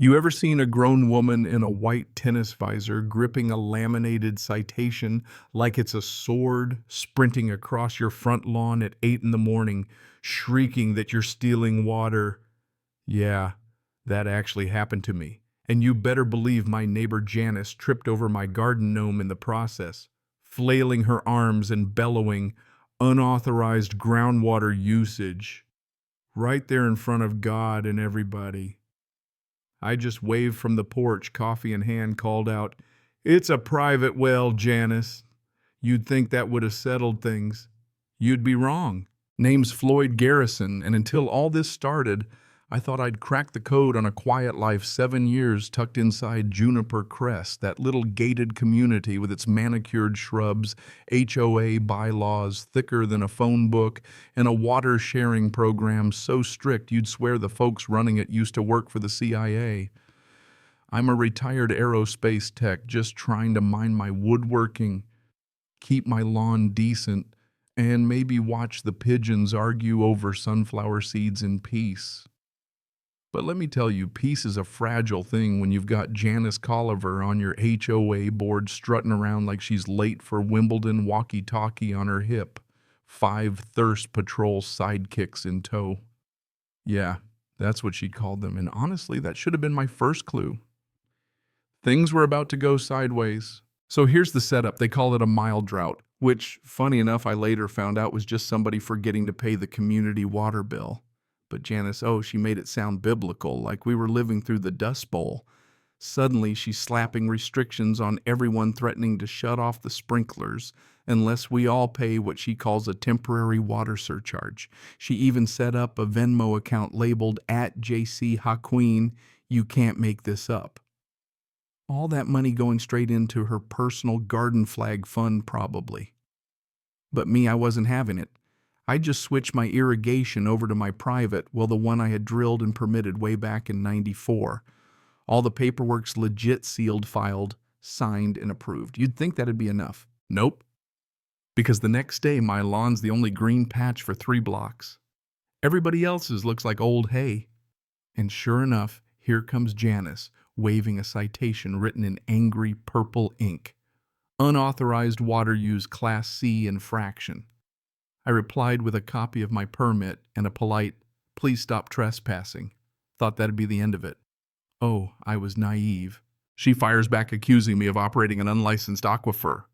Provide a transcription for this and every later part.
You ever seen a grown woman in a white tennis visor gripping a laminated citation like it's a sword, sprinting across your front lawn at 8 in the morning, shrieking that you're stealing water? Yeah, that actually happened to me. And you better believe my neighbor Janice tripped over my garden gnome in the process, flailing her arms and bellowing, "Unauthorized groundwater usage," right there in front of God and everybody. I just waved from the porch, coffee in hand, called out, "It's a private well, Janice." You'd think that would have settled things. You'd be wrong. Name's Floyd Garrison, and until all this started, I thought I'd crack the code on a quiet life 7 years tucked inside Juniper Crest, that little gated community with its manicured shrubs, HOA bylaws thicker than a phone book, and a water-sharing program so strict you'd swear the folks running it used to work for the CIA. I'm a retired aerospace tech just trying to mind my woodworking, keep my lawn decent, and maybe watch the pigeons argue over sunflower seeds in peace. But let me tell you, peace is a fragile thing when you've got Janice Colliver on your HOA board strutting around like she's late for Wimbledon, walkie-talkie on her hip, 5 thirst patrol sidekicks in tow. Yeah, that's what she called them, and honestly, that should have been my first clue. Things were about to go sideways. So here's the setup. They call it a mild drought, which, funny enough, I later found out was just somebody forgetting to pay the community water bill. But Janice, she made it sound biblical, like we were living through the Dust Bowl. Suddenly, she's slapping restrictions on everyone, threatening to shut off the sprinklers unless we all pay what she calls a temporary water surcharge. She even set up a Venmo account labeled @JC You can't make this up. All that money going straight into her personal garden flag fund, probably. But me, I wasn't having it. I just switched my irrigation over to my private, the one I had drilled and permitted way back in '94. All the paperwork's legit, sealed, filed, signed, and approved. You'd think that'd be enough. Nope. Because the next day, my lawn's the only green patch for 3 blocks. Everybody else's looks like old hay. And sure enough, here comes Janice, waving a citation written in angry purple ink. Unauthorized water use Class C infraction. I replied with a copy of my permit and a polite, "Please stop trespassing." Thought that'd be the end of it. Oh, I was naive. She fires back accusing me of operating an unlicensed aquifer.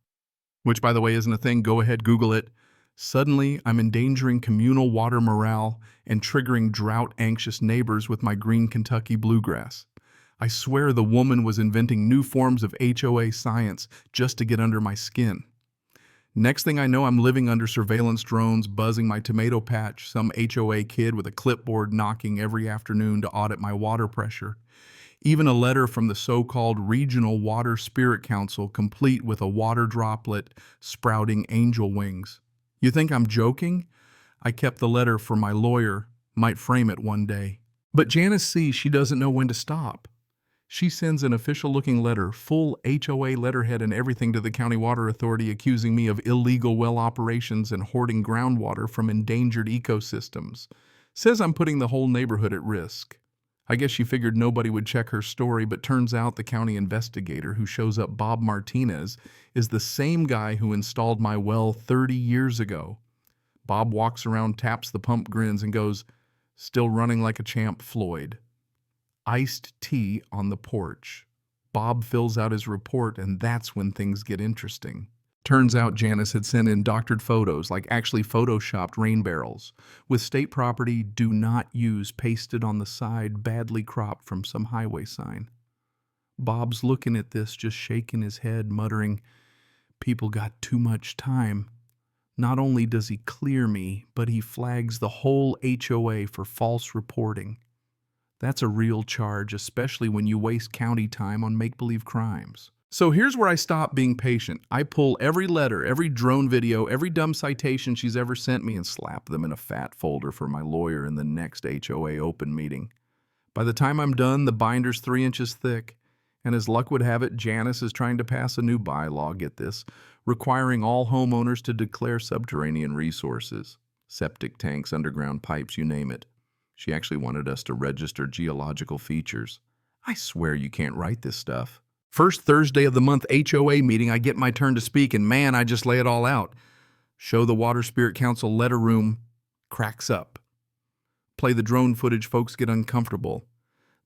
Which, by the way, isn't a thing. Go ahead, Google it. Suddenly, I'm endangering communal water morale and triggering drought-anxious neighbors with my green Kentucky bluegrass. I swear the woman was inventing new forms of HOA science just to get under my skin. Next thing I know, I'm living under surveillance drones, buzzing my tomato patch, some HOA kid with a clipboard knocking every afternoon to audit my water pressure. Even a letter from the so-called Regional Water Spirit Council, complete with a water droplet sprouting angel wings. You think I'm joking? I kept the letter for my lawyer, might frame it one day. But Janice sees she doesn't know when to stop. She sends an official-looking letter, full HOA letterhead and everything, to the County Water Authority, accusing me of illegal well operations and hoarding groundwater from endangered ecosystems. Says I'm putting the whole neighborhood at risk. I guess she figured nobody would check her story, but turns out the county investigator who shows up, Bob Martinez, is the same guy who installed my well 30 years ago. Bob walks around, taps the pump, grins, and goes, "Still running like a champ, Floyd." Iced tea on the porch. Bob fills out his report, and that's when things get interesting. Turns out Janice had sent in doctored photos, like actually photoshopped rain barrels, with state property "do not use" pasted on the side, badly cropped from some highway sign. Bob's looking at this, just shaking his head, muttering, "People got too much time." Not only does he clear me, but he flags the whole HOA for false reporting. That's a real charge, especially when you waste county time on make-believe crimes. So here's where I stop being patient. I pull every letter, every drone video, every dumb citation she's ever sent me and slap them in a fat folder for my lawyer in the next HOA open meeting. By the time I'm done, the binder's 3 inches thick. And as luck would have it, Janice is trying to pass a new bylaw, get this, requiring all homeowners to declare subterranean resources. Septic tanks, underground pipes, you name it. She actually wanted us to register geological features. I swear you can't write this stuff. First Thursday of the month HOA meeting, I get my turn to speak, and man, I just lay it all out. Show the Water Spirit Council letter room, cracks up. Play the drone footage, folks get uncomfortable.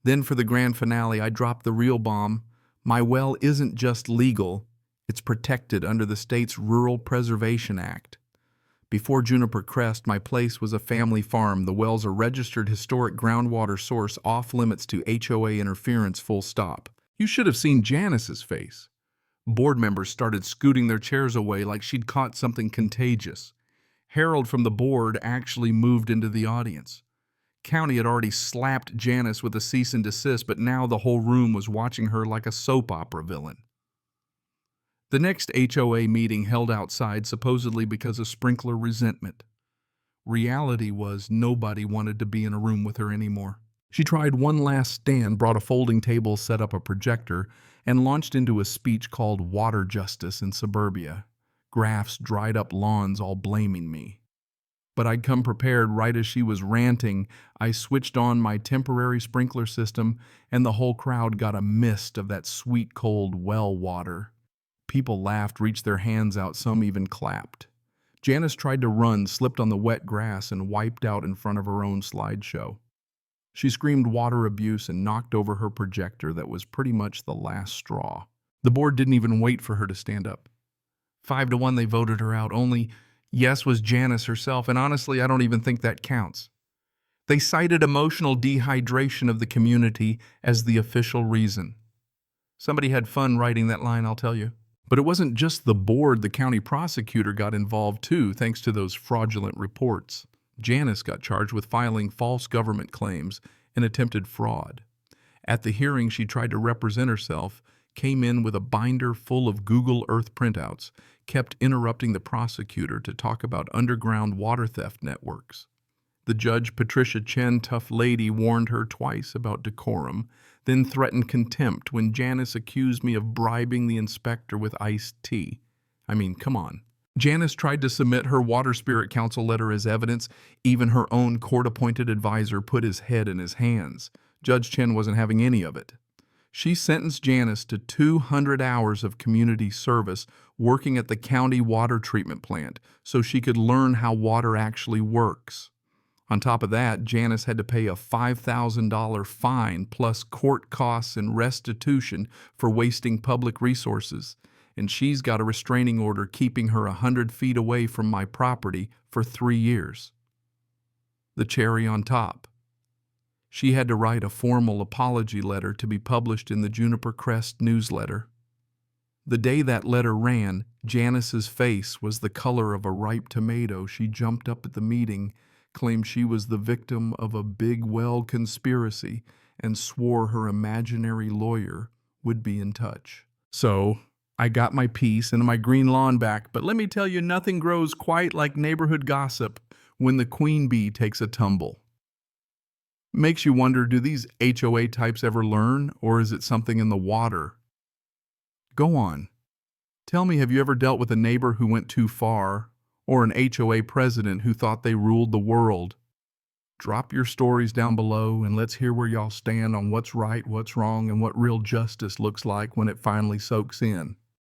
Then for the grand finale, I drop the real bomb. My well isn't just legal, it's protected under the state's Rural Preservation Act. Before Juniper Crest, my place was a family farm. The well's a registered historic groundwater source off limits to HOA interference, full stop. You should have seen Janice's face. Board members started scooting their chairs away like she'd caught something contagious. Harold from the board actually moved into the audience. County had already slapped Janice with a cease and desist, but now the whole room was watching her like a soap opera villain. The next HOA meeting held outside, supposedly because of sprinkler resentment. Reality was nobody wanted to be in a room with her anymore. She tried one last stand, brought a folding table, set up a projector, and launched into a speech called Water Justice in Suburbia. Graphs, dried up lawns, all blaming me. But I'd come prepared. Right as she was ranting, I switched on my temporary sprinkler system, and the whole crowd got a mist of that sweet, cold well water. People laughed, reached their hands out, some even clapped. Janice tried to run, slipped on the wet grass, and wiped out in front of her own slideshow. She screamed water abuse and knocked over her projector that was pretty much the last straw. The board didn't even wait for her to stand up. 5-1 they voted her out. Only yes was Janice herself, and honestly, I don't even think that counts. They cited emotional dehydration of the community as the official reason. Somebody had fun writing that line, I'll tell you. But it wasn't just the board. The county prosecutor got involved too, thanks to those fraudulent reports. Janice got charged with filing false government claims and attempted fraud. At the hearing, she tried to represent herself, came in with a binder full of Google Earth printouts, kept interrupting the prosecutor to talk about underground water theft networks. The judge, Patricia Chen, tough lady, warned her twice about decorum, then threatened contempt when Janice accused me of bribing the inspector with iced tea. I mean, come on. Janice tried to submit her Water Spirit Council letter as evidence. Even her own court-appointed advisor put his head in his hands. Judge Chen wasn't having any of it. She sentenced Janice to 200 hours of community service working at the county water treatment plant so she could learn how water actually works. On top of that, Janice had to pay a $5,000 fine plus court costs and restitution for wasting public resources. And she's got a restraining order keeping her 100 feet away from my property for 3 years. The cherry on top. She had to write a formal apology letter to be published in the Juniper Crest newsletter. The day that letter ran, Janice's face was the color of a ripe tomato. She jumped up at the meeting, claimed she was the victim of a big well conspiracy, and swore her imaginary lawyer would be in touch. So, I got my peace and my green lawn back, but let me tell you, nothing grows quite like neighborhood gossip when the queen bee takes a tumble. Makes you wonder, do these HOA types ever learn, or is it something in the water? Go on. Tell me, have you ever dealt with a neighbor who went too far, or an HOA president who thought they ruled the world? Drop your stories down below and let's hear where y'all stand on what's right, what's wrong, and what real justice looks like when it finally soaks in.